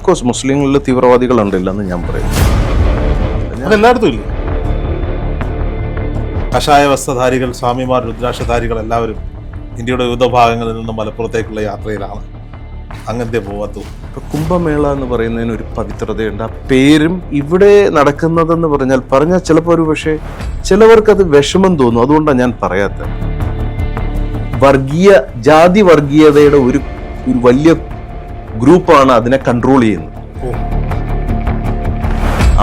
Course മുസ്ലിങ്ങളിൽ തീവ്രവാദികളുണ്ടില്ലെന്ന് ഞാൻ പറയുന്നു. അതെല്ലായിടത്തും ഇല്ല. കഷായ വസ്ത്രധാരികൾ, സ്വാമിമാർ, രുദ്രാക്ഷധാരികൾ എല്ലാവരും ഇന്ത്യയുടെ വിവിധ ഭാഗങ്ങളിൽ നിന്ന് മലപ്പുറത്തേക്കുള്ള യാത്രയിലാണ്. അങ്ങനത്തെ പോവാത്തു. കുംഭമേള എന്ന് പറയുന്നതിന് ഒരു പവിത്രതയുണ്ട്. ആ പേരും ഇവിടെ നടക്കുന്നതെന്ന് പറഞ്ഞാൽ ചിലപ്പോൾ ഒരു പക്ഷേ ചിലവർക്കത് വിഷമം തോന്നും. അതുകൊണ്ടാണ് ഞാൻ പറയാത്തത്. ജാതി വർഗീയതയുടെ ഒരു വലിയ ഗ്രൂപ്പാണ് അതിനെ കൺട്രോൾ ചെയ്യുന്നത്.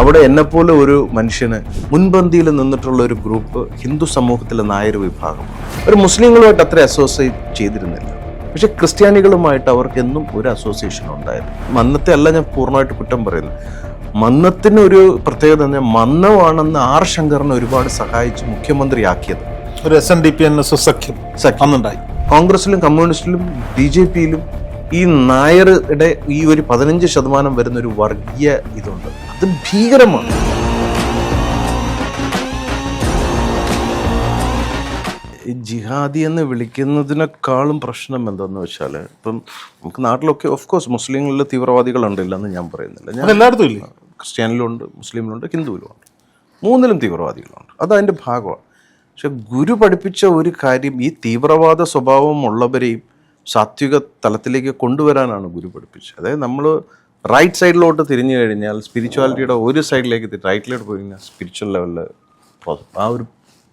അവിടെ എന്നെപ്പോലെ ഒരു മനുഷ്യന് മുൻപന്തിയിൽ നിന്നിട്ടുള്ള ഒരു ഗ്രൂപ്പ് ഹിന്ദു സമൂഹത്തിലെ നായർ വിഭാഗം ഒരു മുസ്ലിങ്ങളുമായിട്ട് അത്ര അസോസിയേറ്റ് ചെയ്തിരുന്നില്ല. പക്ഷെ ക്രിസ്ത്യാനികളുമായിട്ട് അവർക്ക് എന്നും ഒരു അസോസിയേഷൻ ഉണ്ടായിരുന്നു. മന്നത്തെ അല്ല ഞാൻ പൂർണ്ണമായിട്ട് കുറ്റം പറയുന്നത്. മന്നത്തിന് ഒരു പ്രത്യേകത പറഞ്ഞാൽ മന്നമാണെന്ന് ആർ ശങ്കറിനെ ഒരുപാട് സഹായിച്ച് മുഖ്യമന്ത്രിയാക്കിയത് ഒരു SNDP സഖ്യം അന്നുണ്ടായി. കോൺഗ്രസിലും കമ്മ്യൂണിസ്റ്റിലും BJPയിലും ഈ നായരുടെ ഈ ഒരു 15% വരുന്ന ഒരു വർഗീയ ഇതുണ്ട്. അത് ഭീകരമാണ്. ഈ ജിഹാദി എന്ന് വിളിക്കുന്നതിനേക്കാളും പ്രശ്നം എന്താണെന്ന് വെച്ചാൽ ഇപ്പം നമുക്ക് നാട്ടിലൊക്കെ ഓഫ് കോഴ്സ് മുസ്ലിങ്ങളിൽ തീവ്രവാദികളുണ്ടില്ലെന്ന് ഞാൻ പറയുന്നില്ല. ഞാൻ എല്ലായിടത്തും ഇല്ല. ക്രിസ്ത്യാനിലുണ്ട്, മുസ്ലിമിലുണ്ട്, ഹിന്ദുവിലുമുണ്ട്. മൂന്നിലും തീവ്രവാദികളുണ്ട്. അതതിൻ്റെ ഭാഗമാണ്. പക്ഷെ ഗുരു പഠിപ്പിച്ച ഒരു കാര്യം ഈ തീവ്രവാദ സ്വഭാവമുള്ളവരെയും സാത്വിക തലത്തിലേക്ക് കൊണ്ടുവരാനാണ് ഗുരു പഠിപ്പിച്ചത്. അതായത് നമ്മൾ റൈറ്റ് സൈഡിലോട്ട് തിരിഞ്ഞു കഴിഞ്ഞാൽ സ്പിരിച്വാലിറ്റിയുടെ ഒരു സൈഡിലേക്ക് റൈറ്റിലോട്ട് പോയി കഴിഞ്ഞാൽ സ്പിരിച്വൽ ലെവലിൽ ആ ഒരു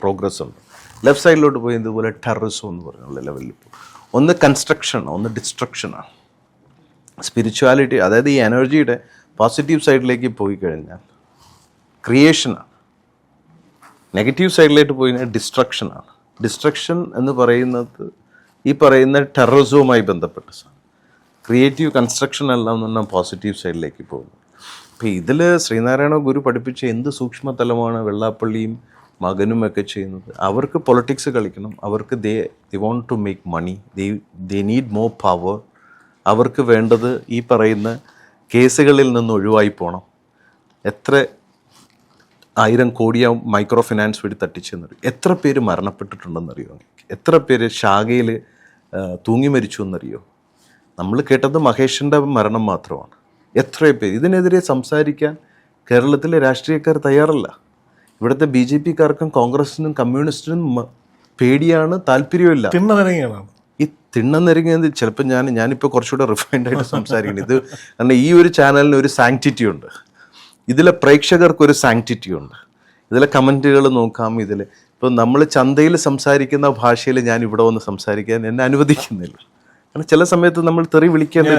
പ്രോഗ്രസ് ഉണ്ട്. ലെഫ്റ്റ് സൈഡിലോട്ട് പോയി ഇതുപോലെ ടെററിസം എന്ന് പറഞ്ഞുള്ള ലെവലിൽ പോകും. ഒന്ന് കൺസ്ട്രക്ഷൻ, ഒന്ന് ഡിസ്ട്രക്ഷനാണ്. സ്പിരിച്വാലിറ്റി അതായത് ഈ എനർജിയുടെ പോസിറ്റീവ് സൈഡിലേക്ക് പോയി കഴിഞ്ഞാൽ ക്രിയേഷനാണ്. നെഗറ്റീവ് സൈഡിലേക്ക് പോയി കഴിഞ്ഞാൽ ഡിസ്ട്രക്ഷനാണ്. ഡിസ്ട്രക്ഷൻ എന്ന് പറയുന്നത് ഈ പറയുന്ന ടെററിസവുമായി ബന്ധപ്പെട്ട സാധനം. ക്രിയേറ്റീവ് കൺസ്ട്രക്ഷൻ എല്ലാം എന്ന് പറഞ്ഞാൽ പോസിറ്റീവ് സൈഡിലേക്ക് പോകുന്നു. അപ്പോൾ ഇതിൽ ശ്രീനാരായണ ഗുരു പഠിപ്പിച്ച എന്ത് സൂക്ഷ്മതലമാണ് വെള്ളാപ്പള്ളിയും മകനുമൊക്കെ ചെയ്യുന്നത്. അവർക്ക് പൊളിറ്റിക്സ് കളിക്കണം. അവർക്ക് they want to make money. They need more power. അവർക്ക് വേണ്ടത് ഈ പറയുന്ന കേസുകളിൽ നിന്ന് ഒഴിവായി പോകണം. എത്ര 1000 കോടിയാ മൈക്രോ ഫിനാൻസ് വഴി തട്ടിച്ചെന്നറിയും. എത്ര പേര് മരണപ്പെട്ടിട്ടുണ്ടെന്നറിയോ? എത്ര പേര് ശാഖയിൽ തൂങ്ങി മരിച്ചു എന്നറിയോ? നമ്മൾ കേട്ടത് മഹേഷിൻ്റെ മരണം മാത്രമാണ്. എത്രയോ പേര് ഇതിനെതിരെ സംസാരിക്കാൻ കേരളത്തിലെ രാഷ്ട്രീയക്കാർ തയ്യാറല്ല. ഇവിടുത്തെ BJPക്കാർക്കും കോൺഗ്രസിനും കമ്മ്യൂണിസ്റ്റിനും പേടിയാണ്, താല്പര്യമില്ല. ഈ തിണ്ണെന്നിറങ്ങിയത് ചിലപ്പോൾ ഞാനിപ്പോൾ കുറച്ചുകൂടെ റിഫൈൻഡ് ആയിട്ട് സംസാരിക്കുന്നത് ഇത് കാരണം ഈ ഒരു ചാനലിന് ഒരു സാങ്ക്ടിറ്റി ഉണ്ട്. ഇതിലെ പ്രേക്ഷകർക്കൊരു സാങ്ക്ടിറ്റി ഉണ്ട്. ഇതിലെ കമൻറ്റുകൾ നോക്കാം. ഇതിൽ ഇപ്പം നമ്മൾ ചന്തയിൽ സംസാരിക്കുന്ന ഭാഷയിൽ ഞാൻ ഇവിടെ വന്ന് സംസാരിക്കാൻ എന്നെ അനുവദിക്കുന്നില്ല. കാരണം ചില സമയത്ത് നമ്മൾ തെറി വിളിക്കേണ്ട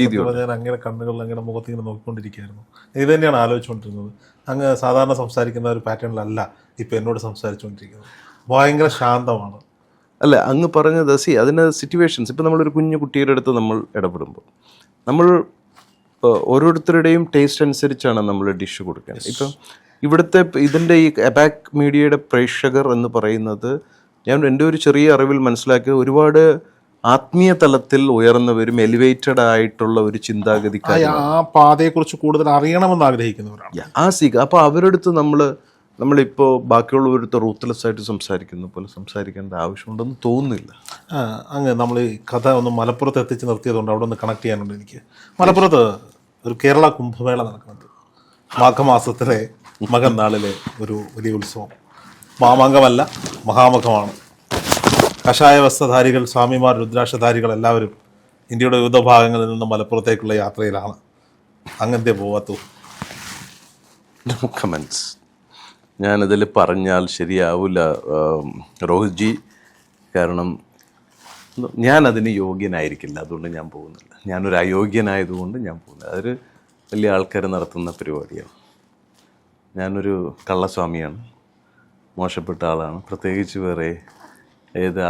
രീതിയുണ്ട്. ഞാൻ അങ്ങനെ കണ്ണുകൾ അങ്ങനെ മുഖത്തിങ്ങനെ നോക്കിക്കൊണ്ടിരിക്കുകയായിരുന്നു. ഇത് തന്നെയാണ് ആലോചിച്ചുകൊണ്ടിരുന്നത്. അങ്ങ് സാധാരണ സംസാരിക്കുന്ന ഒരു പാറ്റേണിലല്ല ഇപ്പം എന്നോട് സംസാരിച്ചുകൊണ്ടിരിക്കുന്നത്. ഭയങ്കര ശാന്തമാണ്. അല്ല, അങ്ങ് പറഞ്ഞത് അതിന് സിറ്റുവേഷൻസ്. ഇപ്പം നമ്മളൊരു കുഞ്ഞു കുട്ടിയുടെ അടുത്ത് നമ്മൾ ഇടപെടുമ്പോൾ നമ്മൾ ഓരോരുത്തരുടെയും ടേസ്റ്റ് അനുസരിച്ചാണ് നമ്മൾ ഡിഷ് കൊടുക്കുന്നത്. ഇപ്പം ഇവിടുത്തെ ഇതിൻ്റെ ഈ അബാക് മീഡിയയുടെ പ്രേക്ഷകർ എന്ന് പറയുന്നത് ഞാൻ എൻ്റെ ഒരു ചെറിയ അറിവിൽ മനസ്സിലാക്കിയ ഒരുപാട് ആത്മീയ തലത്തിൽ ഉയർന്നവരും എലിവേറ്റഡ് ആയിട്ടുള്ള ഒരു ചിന്താഗതിക്കാർ, ആ പാതയെക്കുറിച്ച് കൂടുതൽ അറിയണമെന്ന് ആഗ്രഹിക്കുന്നവരാണ്. അപ്പോൾ അവരുടെ അടുത്ത് നമ്മളിപ്പോൾ ബാക്കിയുള്ളവരടുത്ത് റൂത്ത്ലെസ് ആയിട്ട് സംസാരിക്കുന്ന പോലെ സംസാരിക്കേണ്ട ആവശ്യമുണ്ടെന്ന് തോന്നുന്നില്ല. അങ്ങ് നമ്മൾ ഈ കഥ ഒന്ന് മലപ്പുറത്ത് എത്തിച്ച് നിർത്തിയതുകൊണ്ട് അവിടെ ഒന്ന് കണക്ട് ചെയ്യാനുണ്ട് എനിക്ക്. മലപ്പുറത്ത് ഒരു കേരള കുംഭമേള നടക്കുന്നുണ്ട്. മാഘമാസത്തിലെ മകൻ നാളിലെ ഒരു വലിയ ഉത്സവം. മാമാങ്കമല്ല, മഹാമഖമാണ്. കഷായ വസ്ത്രധാരികൾ, സ്വാമിമാർ, രുദ്രാക്ഷധാരികൾ എല്ലാവരും ഇന്ത്യയുടെ വിവിധ ഭാഗങ്ങളിൽ നിന്ന് മലപ്പുറത്തേക്കുള്ള യാത്രയിലാണ്. അങ്ങനത്തെ പോവാത്തു. കമൻസ് ഞാനിതിൽ പറഞ്ഞാൽ ശരിയാവില്ല രോഹിത് ജി. കാരണം ഞാനതിന് യോഗ്യനായിരിക്കില്ല. അതുകൊണ്ട് ഞാൻ പോകുന്നില്ല. ഞാനൊരു അയോഗ്യനായതുകൊണ്ട് ഞാൻ പോകുന്നില്ല. അതൊരു വലിയ ആൾക്കാർ നടത്തുന്ന പരിപാടിയാണ്. ഞാനൊരു കള്ളസ്വാമിയാണ്, മോശപ്പെട്ട ആളാണ്. പ്രത്യേകിച്ച് വേറെ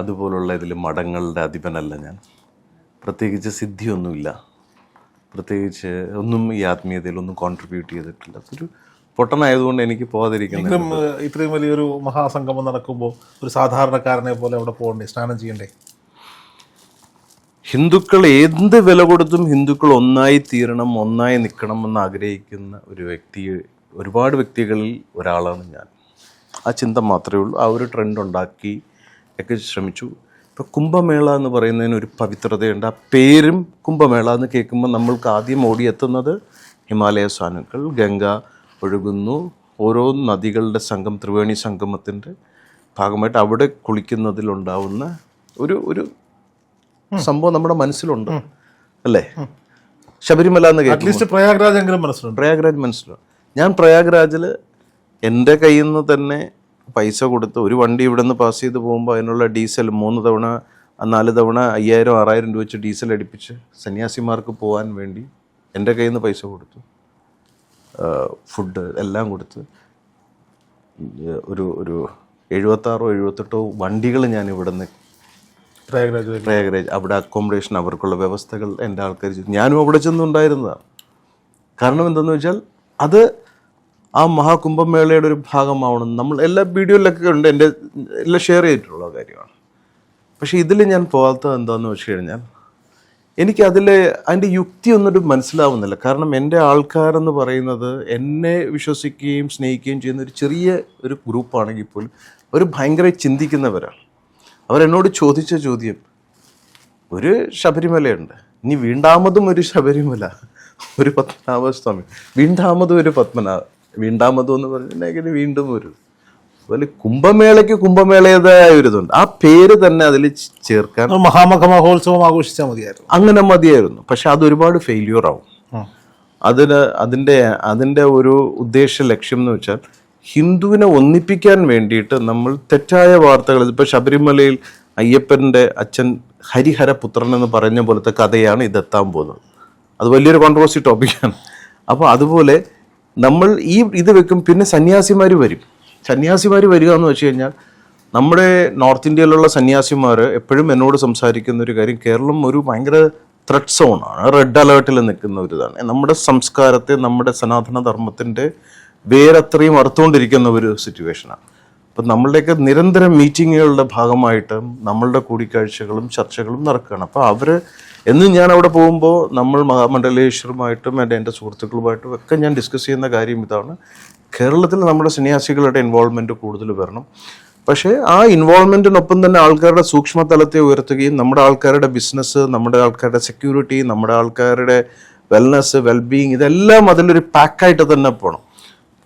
അതുപോലുള്ള ഇതിൽ മഠങ്ങളുടെ അധിപനല്ല ഞാൻ. പ്രത്യേകിച്ച് സിദ്ധിയൊന്നുമില്ല. പ്രത്യേകിച്ച് ഒന്നും ഈ ആത്മീയതയിലൊന്നും കോൺട്രിബ്യൂട്ട് ചെയ്തിട്ടില്ല. അതൊരു പൊട്ടനായതുകൊണ്ട് എനിക്ക് പോകാതിരിക്കുന്നത്. ഇത്രയും വലിയൊരു മഹാസംഗമം നടക്കുമ്പോൾ ഒരു സാധാരണക്കാരനെ പോലെ അവിടെ പോകണ്ടേ, സ്നാനം ചെയ്യണ്ടേ? ഹിന്ദുക്കൾ എന്ത് വില കൊടുത്തും ഹിന്ദുക്കൾ ഒന്നായി തീരണം, ഒന്നായി നിൽക്കണം എന്ന് ആഗ്രഹിക്കുന്ന ഒരുപാട് വ്യക്തികളിൽ ഒരാളാണ് ഞാൻ. ആ ചിന്ത മാത്രമേ ഉള്ളൂ. ആ ഒരു ട്രെൻഡ് ഉണ്ടാക്കി ഒക്കെ ശ്രമിച്ചു. ഇപ്പോൾ കുംഭമേള എന്ന് പറയുന്നതിന് ഒരു പവിത്രതയുണ്ട്. ആ പേരും കുംഭമേള എന്ന് കേൾക്കുമ്പോൾ നമ്മൾക്ക് ആദ്യം ഓടിയെത്തുന്നത് ഹിമാലയ സാനുക്കൾ, ഗംഗ ഒഴുകുന്നു, ഓരോ നദികളുടെ സംഗം, ത്രിവേണി സംഗമത്തിൻ്റെ ഭാഗമായിട്ട് അവിടെ കുളിക്കുന്നതിലുണ്ടാവുന്ന ഒരു സംഭവം നമ്മുടെ മനസ്സിലുണ്ട് അല്ലേ? ശബരിമല എന്ന് കേൾക്കും, അറ്റ്ലീസ്റ്റ് പ്രയാഗ്രാജ് എങ്കിലും മനസ്സിലുണ്ട്. പ്രയാഗ്രാജ് മനസ്സിലുണ്ട്. ഞാൻ പ്രയാഗ്രാജിൽ എൻ്റെ കയ്യിൽ നിന്ന് തന്നെ പൈസ കൊടുത്ത് ഒരു വണ്ടി ഇവിടെ നിന്ന് പാസ് ചെയ്ത് പോകുമ്പോൾ അതിനുള്ള ഡീസൽ 3 തവണ 4 തവണ 5000-6000 രൂപ വെച്ച് ഡീസൽ അടിപ്പിച്ച് സന്യാസിമാർക്ക് പോകാൻ വേണ്ടി എൻ്റെ കയ്യിൽ നിന്ന് പൈസ കൊടുത്തു, ഫുഡ് എല്ലാം കൊടുത്ത് ഒരു 76-78 വണ്ടികൾ ഞാൻ ഇവിടെ നിന്ന് പ്രയാഗ്രാജ് അവിടെ അക്കോമഡേഷൻ, അവർക്കുള്ള വ്യവസ്ഥകൾ എൻ്റെ ആൾക്കാർ ചെയ്തു. ഞാനും അവിടെ ചെന്നുണ്ടായിരുന്നതാണ്. കാരണം എന്തെന്ന് വെച്ചാൽ അത് ആ മഹാകുംഭമേളയുടെ ഒരു ഭാഗമാവണം. നമ്മൾ എല്ലാ വീഡിയോയിലൊക്കെ ഉണ്ട്, എൻ്റെ എല്ലാം ഷെയർ ചെയ്തിട്ടുള്ള കാര്യമാണ്. പക്ഷേ ഇതിൽ ഞാൻ പോകാത്തത് എന്താണെന്ന് വെച്ച് കഴിഞ്ഞാൽ എനിക്കതിൽ അതിൻ്റെ യുക്തി ഒന്നും മനസ്സിലാവുന്നില്ല. കാരണം എൻ്റെ ആൾക്കാരെന്ന് പറയുന്നത് എന്നെ വിശ്വസിക്കുകയും സ്നേഹിക്കുകയും ചെയ്യുന്ന ഒരു ചെറിയ ഒരു ഗ്രൂപ്പാണെങ്കിൽ പോലും അവർ ഭയങ്കര ചിന്തിക്കുന്നവരാണ്. അവരെന്നോട് ചോദിച്ച ചോദ്യം, ഒരു ശബരിമലയുണ്ട്, ഇനി വീണ്ടാമതും ഒരു ശബരിമല, ഒരു പത്മനാഭസ്വാമി, വീണ്ടാമതും ഒരു വീണ്ടാമതും എന്ന് പറഞ്ഞിട്ടുണ്ടെങ്കിൽ വീണ്ടും ഒരു അതുപോലെ കുംഭമേളയുടേതായ ഒരു ഇതുണ്ട്. ആ പേര് തന്നെ അതിൽ ചേർക്കാൻ മഹാമക മഹോത്സവം ആഘോഷിച്ചാൽ മതിയായിരുന്നു, അങ്ങനെ മതിയായിരുന്നു. പക്ഷെ അത് ഒരുപാട് ഫെയില്യൂർ ആവും. അതിൻ്റെ ഒരു ഉദ്ദേശ ലക്ഷ്യം എന്ന് വെച്ചാൽ ഹിന്ദുവിനെ ഒന്നിപ്പിക്കാൻ വേണ്ടിയിട്ട് നമ്മൾ തെറ്റായ വാർത്തകൾ, ഇപ്പോൾ ശബരിമലയിൽ അയ്യപ്പൻ്റെ അച്ഛൻ ഹരിഹരപുത്രൻ എന്ന് പറഞ്ഞ പോലത്തെ കഥയാണ് ഇതെത്താൻ പോകുന്നത്. അത് വലിയൊരു കോൺട്രവേഴ്സി ടോപ്പിക്കാണ്. അപ്പോൾ അതുപോലെ നമ്മൾ ഇത് വെക്കും. പിന്നെ സന്യാസിമാർ വരിക എന്ന് വെച്ച് കഴിഞ്ഞാൽ നമ്മുടെ നോർത്ത് ഇന്ത്യയിലുള്ള സന്യാസിമാർ എപ്പോഴും എന്നോട് സംസാരിക്കുന്ന ഒരു കാര്യം, കേരളം ഒരു ഭയങ്കര ത്രെഡ് സോണാണ്, റെഡ് അലേർട്ടിൽ നിൽക്കുന്ന ഒരു ഇതാണ്. നമ്മുടെ സംസ്കാരത്തെ, നമ്മുടെ സനാതന ധർമ്മത്തിൻ്റെ വേരത്രയും അറുത്തുകൊണ്ടിരിക്കുന്ന ഒരു സിറ്റുവേഷനാണ്. അപ്പം നമ്മളുടെയൊക്കെ നിരന്തരം മീറ്റിങ്ങുകളുടെ ഭാഗമായിട്ട് നമ്മളുടെ കൂടിക്കാഴ്ചകളും ചർച്ചകളും നടക്കുകയാണ്. അപ്പോൾ എന്നും ഞാൻ അവിടെ പോകുമ്പോൾ നമ്മൾ മഹാമണ്ഡലേശ്വരുമായിട്ടും എൻ്റെ സുഹൃത്തുക്കളുമായിട്ടും ഒക്കെ ഞാൻ ഡിസ്കസ് ചെയ്യുന്ന കാര്യം ഇതാണ്, കേരളത്തിൽ നമ്മുടെ സന്യാസികളുടെ ഇൻവോൾവ്മെൻറ്റ് കൂടുതൽ വരണം. പക്ഷേ ആ ഇൻവോൾവ്മെൻറ്റിനൊപ്പം തന്നെ ആൾക്കാരുടെ സൂക്ഷ്മതലത്തെ ഉയർത്തുകയും നമ്മുടെ ആൾക്കാരുടെ ബിസിനസ്, നമ്മുടെ ആൾക്കാരുടെ സെക്യൂരിറ്റി, നമ്മുടെ ആൾക്കാരുടെ വെൽനെസ്, വെൽബീയിങ്, ഇതെല്ലാം അതിലൊരു പാക്കായിട്ട് തന്നെ പോകണം.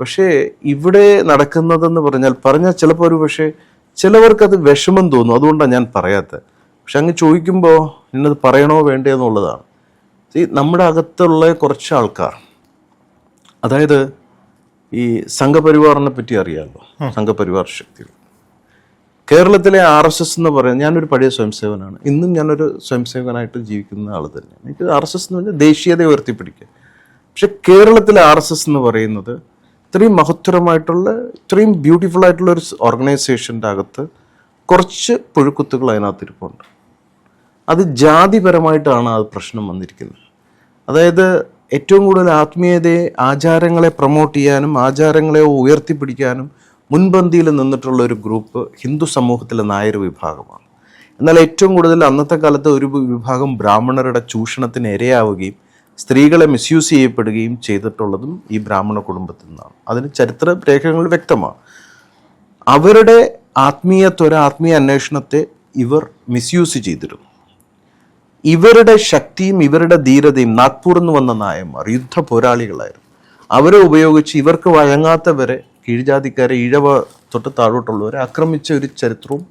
പക്ഷേ ഇവിടെ നടക്കുന്നതെന്ന് പറഞ്ഞാൽ ചിലപ്പോൾ പക്ഷേ ചിലവർക്കത് വിഷമം തോന്നും. അതുകൊണ്ടാണ് ഞാൻ പറയാത്തത്. പക്ഷെ അങ്ങ് ചോദിക്കുമ്പോൾ ഇന്നത് പറയണോ വേണ്ടേ എന്നുള്ളതാണ്. നമ്മുടെ അകത്തുള്ള കുറച്ച് ആൾക്കാർ, അതായത് ഈ സംഘപരിവാറിനെ പറ്റി അറിയാമല്ലോ, സംഘപരിവാർ ശക്തികൾ. കേരളത്തിലെ RSS എന്ന് പറയുന്നത്, ഞാനൊരു പഴയ സ്വയംസേവനാണ്, ഇന്നും ഞാനൊരു സ്വയംസേവകനായിട്ട് ജീവിക്കുന്ന ആൾ തന്നെയാണ്. എനിക്ക് RSS എന്ന് പറഞ്ഞാൽ ദേശീയതയെ ഉയർത്തിപ്പിടിക്കുക. പക്ഷെ കേരളത്തിലെ RSS എന്ന് പറയുന്നത് ഇത്രയും മഹത്തരമായിട്ടുള്ള, ഇത്രയും ബ്യൂട്ടിഫുൾ ആയിട്ടുള്ള ഒരു ഓർഗനൈസേഷൻ്റെ അകത്ത് കുറച്ച് പുഴുക്കുത്തുകൾ അതിനകത്ത് ഇരിപ്പുണ്ട്. അത് ജാതിപരമായിട്ടാണ് അത് പ്രശ്നം വന്നിരിക്കുന്നത്. അതായത് ഏറ്റവും കൂടുതൽ ആത്മീയതയെ, ആചാരങ്ങളെ പ്രൊമോട്ട് ചെയ്യാനും ആചാരങ്ങളെ ഉയർത്തിപ്പിടിക്കാനും മുൻപന്തിയിൽ നിന്നിട്ടുള്ള ഒരു ഗ്രൂപ്പ് ഹിന്ദു സമൂഹത്തിലെ നായർ വിഭാഗമാണ്. എന്നാൽ ഏറ്റവും കൂടുതൽ അന്നത്തെ കാലത്ത് ഒരു വിഭാഗം ബ്രാഹ്മണരുടെ ചൂഷണത്തിന് ഇരയാവുകയും സ്ത്രീകളെ മിസ്യൂസ് ചെയ്യപ്പെടുകയും ചെയ്തിട്ടുള്ളതും ഈ ബ്രാഹ്മണ കുടുംബത്തിൽ നിന്നാണ്. അതിന് ചരിത്ര രേഖകൾ വ്യക്തമാണ്. അവരുടെ ആത്മീയ അന്വേഷണത്തെ ഇവർ മിസ്യൂസ് ചെയ്തിരുന്നു. ഇവരുടെ ശക്തിയും ഇവരുടെ ധീരതയും, നാഗ്പൂർ എന്ന് വന്ന നായന്മാർ യുദ്ധ പോരാളികളായിരുന്നു. അവരെ ഉപയോഗിച്ച് ഇവർക്ക് വഴങ്ങാത്തവരെ, കീഴ്ജാതിക്കാരെ, ഈഴവ തൊട്ട് താഴോട്ടുള്ളവരെ ആക്രമിച്ച ഒരു ചരിത്രവും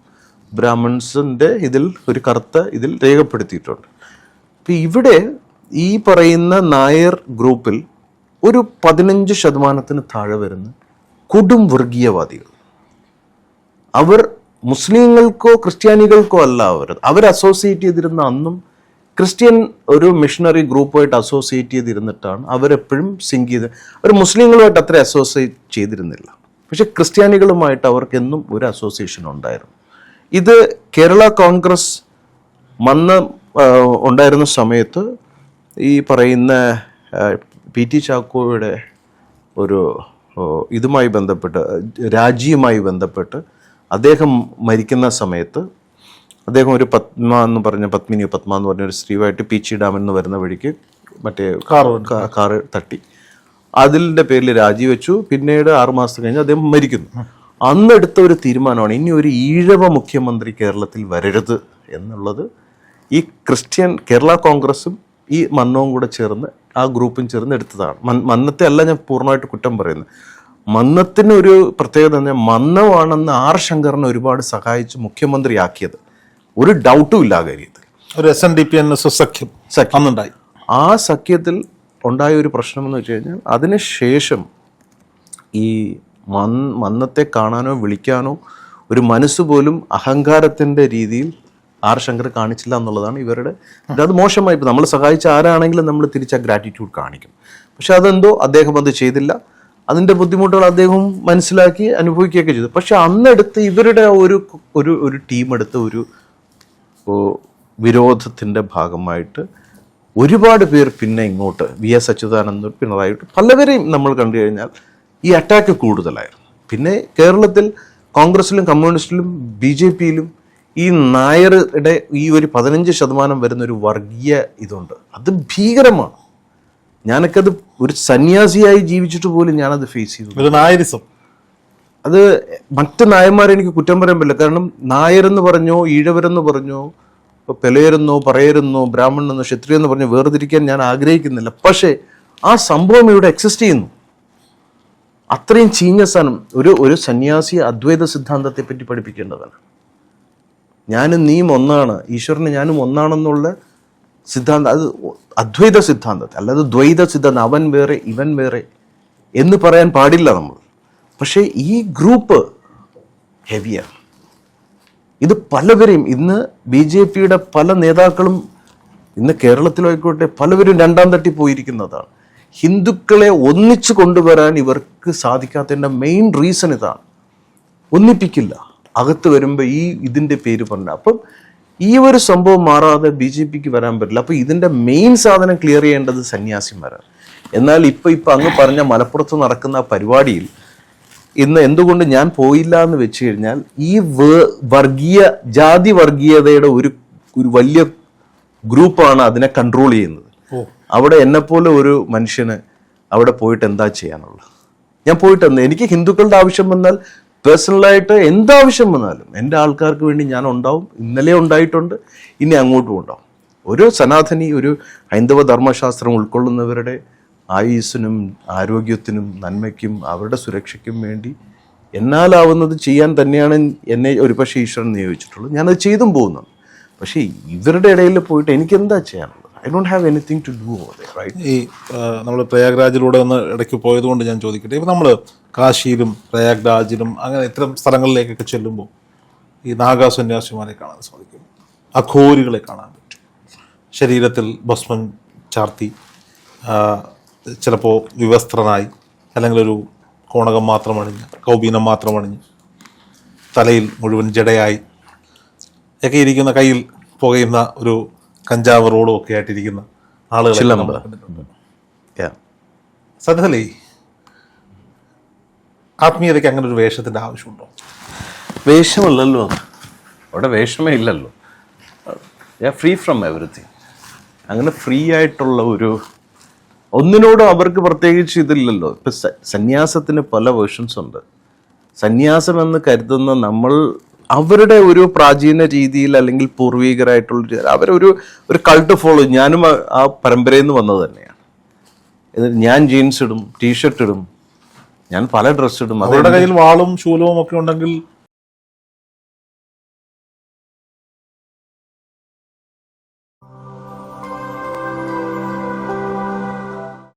ബ്രാഹ്മൺസിൻ്റെ ഒരു കറുത്ത ഇതിൽ രേഖപ്പെടുത്തിയിട്ടുണ്ട്. അപ്പം ഇവിടെ ഈ പറയുന്ന നായർ ഗ്രൂപ്പിൽ ഒരു 15% താഴെ വരുന്ന കൊടും വർഗീയവാദികൾ. അവർ മുസ്ലിങ്ങൾക്കോ ക്രിസ്ത്യാനികൾക്കോ അല്ല അവർ അസോസിയേറ്റ് ചെയ്തിരുന്ന അന്നും ക്രിസ്ത്യൻ ഒരു മിഷണറി ഗ്രൂപ്പുമായിട്ട് അസോസിയേറ്റ് ചെയ്തിരുന്നിട്ടാണ് അവരെപ്പോഴും സിങ്ക് ചെയ്ത്. അവർ മുസ്ലിങ്ങളുമായിട്ട് അത്ര അസോസിയേറ്റ് ചെയ്തിരുന്നില്ല. പക്ഷെ ക്രിസ്ത്യാനികളുമായിട്ട് അവർക്കെന്നും ഒരു അസോസിയേഷൻ ഉണ്ടായിരുന്നു. ഇത് കേരള കോൺഗ്രസ് ഉണ്ടായിരുന്ന സമയത്ത് ഈ പറയുന്ന PT ചാക്കോയുടെ ഒരു ഇതുമായി ബന്ധപ്പെട്ട്, രാജിയുമായി ബന്ധപ്പെട്ട് അദ്ദേഹം മരിക്കുന്ന സമയത്ത് അദ്ദേഹം ഒരു പത്മ എന്ന് പറഞ്ഞ ഒരു സ്ത്രീയുമായിട്ട് പീച്ചി ഡാമിൽ നിന്ന് വരുന്ന വഴിക്ക് മറ്റേ കാറ് തട്ടി അതിൻ്റെ പേരിൽ രാജിവെച്ചു. പിന്നീട് 6 മാസം കഴിഞ്ഞ് അദ്ദേഹം മരിക്കുന്നു. അന്നെടുത്ത ഒരു തീരുമാനമാണ്, ഇനി ഒരു ഈഴവ മുഖ്യമന്ത്രി കേരളത്തിൽ വരരുത് എന്നുള്ളത് ഈ ക്രിസ്ത്യൻ കേരള കോൺഗ്രസും ഈ മന്നവും കൂടെ ചേർന്ന് ആ ഗ്രൂപ്പും ചേർന്ന് എടുത്തതാണ്. മന്നത്തെ അല്ല ഞാൻ പൂർണ്ണമായിട്ട് കുറ്റം പറയുന്നത്. മന്നത്തിന് ഒരു പ്രത്യേകത തന്നെ മന്നമാണെന്ന് ആർ ശങ്കറിനെ ഒരുപാട് സഹായിച്ച് മുഖ്യമന്ത്രിയാക്കിയത്. ഒരു ഡൗട്ടും ഇല്ല ആ കാര്യത്തിൽ. ഒരു SNDP സഖ്യം അന്നുണ്ടായി. ആ സഖ്യത്തിൽ ഉണ്ടായ ഒരു പ്രശ്നമെന്ന് വെച്ച് കഴിഞ്ഞാൽ അതിനുശേഷം ഈ മന്നത്തെ കാണാനോ വിളിക്കാനോ ഒരു മനസ്സ് പോലും അഹങ്കാരത്തിൻ്റെ രീതിയിൽ ആർ ശങ്കർ കാണിച്ചില്ല എന്നുള്ളതാണ് ഇവരുടെ. അത് മോശമായി. ഇപ്പോൾ നമ്മൾ സഹായിച്ച ആരാണെങ്കിലും നമ്മൾ തിരിച്ച ഗ്രാറ്റിറ്റ്യൂഡ് കാണിക്കും. പക്ഷെ അതെന്തോ അദ്ദേഹം അത് ചെയ്തില്ല. അതിൻ്റെ ബുദ്ധിമുട്ടുകൾ അദ്ദേഹം മനസ്സിലാക്കി അനുഭവിക്കുകയൊക്കെ ചെയ്തു. പക്ഷെ അന്നെടുത്ത് ഇവരുടെ ഒരു ടീം എടുത്ത് ഒരു വിരോധത്തിൻ്റെ ഭാഗമായിട്ട് ഒരുപാട് പേർ പിന്നെ ഇങ്ങോട്ട് VS അച്യുതാനന്ദൻ, പിണറായി, പലവരെയും നമ്മൾ കണ്ടു കഴിഞ്ഞാൽ ഈ അറ്റാക്ക് കൂടുതലായിരുന്നു. പിന്നെ കേരളത്തിൽ കോൺഗ്രസിലും കമ്മ്യൂണിസ്റ്റിലും BJPയിലും ഈ നായരുടെ ഈ ഒരു 15% വരുന്ന ഒരു വർഗീയ ഇതുണ്ട്. അത് ഭീകരമാണ്. ഞാനൊക്കെ അത് ഒരു സന്യാസിയായി ജീവിച്ചിട്ട് പോലും ഞാനത് ഫേസ് ചെയ്തു. ഒരു നായരിസം. അത് മറ്റ് നായന്മാരെ എനിക്ക് കുറ്റം പറയാൻ പറ്റില്ല. കാരണം നായരെന്ന് പറഞ്ഞോ ഈഴവരെന്ന് പറഞ്ഞോ ഇപ്പോൾ പെലയരെന്നോ പറയരെന്നോ ബ്രാഹ്മണെന്നോ ക്ഷത്രിയെന്ന് പറഞ്ഞോ വേർതിരിക്കാൻ ഞാൻ ആഗ്രഹിക്കുന്നില്ല. പക്ഷേ ആ സംഭവം ഇവിടെ എക്സിസ്റ്റ് ചെയ്യുന്നു. അത്രയും ചീഞ്ഞ സ്ഥാനം. ഒരു സന്യാസി അദ്വൈത സിദ്ധാന്തത്തെ പറ്റി പഠിപ്പിക്കേണ്ടതാണ്. ഞാനും നീയും ഒന്നാണ്, ഈശ്വരന് ഞാനും ഒന്നാണെന്നുള്ള സിദ്ധാന്തം, അത് അദ്വൈത സിദ്ധാന്തത്തെ, അല്ലാതെ ദ്വൈത സിദ്ധാന്തം അവൻ വേറെ ഇവൻ വേറെ എന്ന് പറയാൻ പാടില്ല നമ്മൾ. പക്ഷേ ഈ ഗ്രൂപ്പ് ഹെവിയാണ്. ഇത് പലവരെയും ഇന്ന് BJPയുടെ പല നേതാക്കളും ഇന്ന് കേരളത്തിലായിക്കോട്ടെ പലവരും രണ്ടാം തട്ടി പോയിരിക്കുന്നതാണ്. ഹിന്ദുക്കളെ ഒന്നിച്ചു കൊണ്ടുവരാൻ ഇവർക്ക് സാധിക്കാത്തതിൻ്റെ മെയിൻ റീസൺ ഇതാണ്. ഒന്നിപ്പിക്കില്ല. അകത്ത് വരുമ്പോൾ ഇതിൻ്റെ പേര് പറഞ്ഞ. അപ്പം ഈ ഒരു സംഭവം മാറാതെ BJPക്ക് വരാൻ പറ്റില്ല. അപ്പോൾ ഇതിൻ്റെ മെയിൻ സാധനം ക്ലിയർ ചെയ്യേണ്ടത് സന്യാസിമാരാണ്. എന്നാൽ ഇപ്പം അങ്ങ് പറഞ്ഞ മലപ്പുറത്ത് നടക്കുന്ന പരിപാടിയിൽ ഇന്ന് എന്തുകൊണ്ട് ഞാൻ പോയില്ല എന്ന് വെച്ച് കഴിഞ്ഞാൽ ഈ ജാതി വർഗീയതയുടെ ഒരു വലിയ ഗ്രൂപ്പാണ് അതിനെ കൺട്രോൾ ചെയ്യുന്നത്. അവിടെ എന്നെപ്പോലെ ഒരു മനുഷ്യന് അവിടെ പോയിട്ട് എന്താ ചെയ്യാനുള്ളത്? ഞാൻ പോയിട്ട് എനിക്ക് ഹിന്ദുക്കളുടെ ആവശ്യം വന്നാൽ പേഴ്സണലായിട്ട് എന്താവശ്യം വന്നാലും എൻ്റെ ആൾക്കാർക്ക് വേണ്ടി ഞാൻ ഉണ്ടാവും. ഇന്നലെ ഉണ്ടായിട്ടുണ്ട്, ഇനി അങ്ങോട്ടും ഉണ്ടാവും. ഒരു സനാതനി, ഒരു ഹൈന്ദവ ധർമ്മശാസ്ത്രം ഉൾക്കൊള്ളുന്നവരുടെ ആയുസ്സിനും ആരോഗ്യത്തിനും നന്മയ്ക്കും അവരുടെ സുരക്ഷയ്ക്കും വേണ്ടി എന്നാലാവുന്നത് ചെയ്യാൻ തന്നെയാണ് എന്നെ ഒരുപക്ഷെ ഈശ്വരൻ നിയോഗിച്ചിട്ടുള്ളത്. ഞാനത് ചെയ്തും പോകുന്നുണ്ട്. പക്ഷേ ഇവരുടെ ഇടയിൽ പോയിട്ട് എനിക്ക് എന്താ ചെയ്യാനുള്ളത്? I don't have anything to do over there, right? ഈ നമ്മൾ പ്രയാഗ്രാജിലൂടെ ഒന്ന് ഇടയ്ക്ക് പോയതുകൊണ്ട് ഞാൻ ചോദിക്കട്ടെ, ഇപ്പം നമ്മൾ കാശിയിലും പ്രയാഗ്രാജിലും അങ്ങനെ ഇത്തരം സ്ഥലങ്ങളിലേക്കൊക്കെ ചെല്ലുമ്പോൾ ഈ നാഗാ സന്യാസിമാരെ കാണാൻ സാധിക്കും, അഘോരികളെ കാണാൻ പറ്റും. ശരീരത്തിൽ ഭസ്മം ചാർത്തി, ചിലപ്പോൾ വിവസ്ത്രനായി, അല്ലെങ്കിൽ ഒരു കോണകം മാത്രം അണിഞ്ഞ്, കൗബീനം മാത്രം അണിഞ്ഞ്, തലയിൽ മുഴുവൻ ജടയായി ഒക്കെ ഇരിക്കുന്ന, കയ്യിൽ പുകയുന്ന ഒരു കഞ്ചാവ് റോളും ഒക്കെ ആയിട്ടിരിക്കുന്ന ആളുകളെ നമ്മൾ കണ്ടിട്ടുണ്ട്. സത്യത്തിലേ ആത്മീയതയ്ക്ക് അങ്ങനെ ഒരു വേഷത്തിൻ്റെ ആവശ്യമുണ്ടോ? വേഷമല്ലല്ലോ, അവിടെ വേഷമേ ഇല്ലല്ലോ. Free from everything. അങ്ങനെ ഫ്രീ ആയിട്ടുള്ള ഒന്നിനോടും അവർക്ക് പ്രത്യേകിച്ച് ഇതില്ലല്ലോ. ഇപ്പം സന്യാസത്തിന് പല വേർഷൻസ് ഉണ്ട്. സന്യാസം എന്ന് കരുതുന്ന നമ്മൾ അവരുടെ ഒരു പ്രാചീന രീതിയിൽ അല്ലെങ്കിൽ പൂർവികരായിട്ടുള്ള അവരൊരു കൾട്ട് ഫോളോ. ഞാനും ആ പരമ്പരയിൽ നിന്ന് വന്നത് തന്നെയാണ്. ഞാൻ ജീൻസ് ഇടും, ടീഷർട്ട് ഇടും, ഞാൻ പല ഡ്രസ്സ് ഇടും. അവരുടെ കയ്യിൽ വാളും ശൂലവും ഒക്കെ ഉണ്ടെങ്കിൽ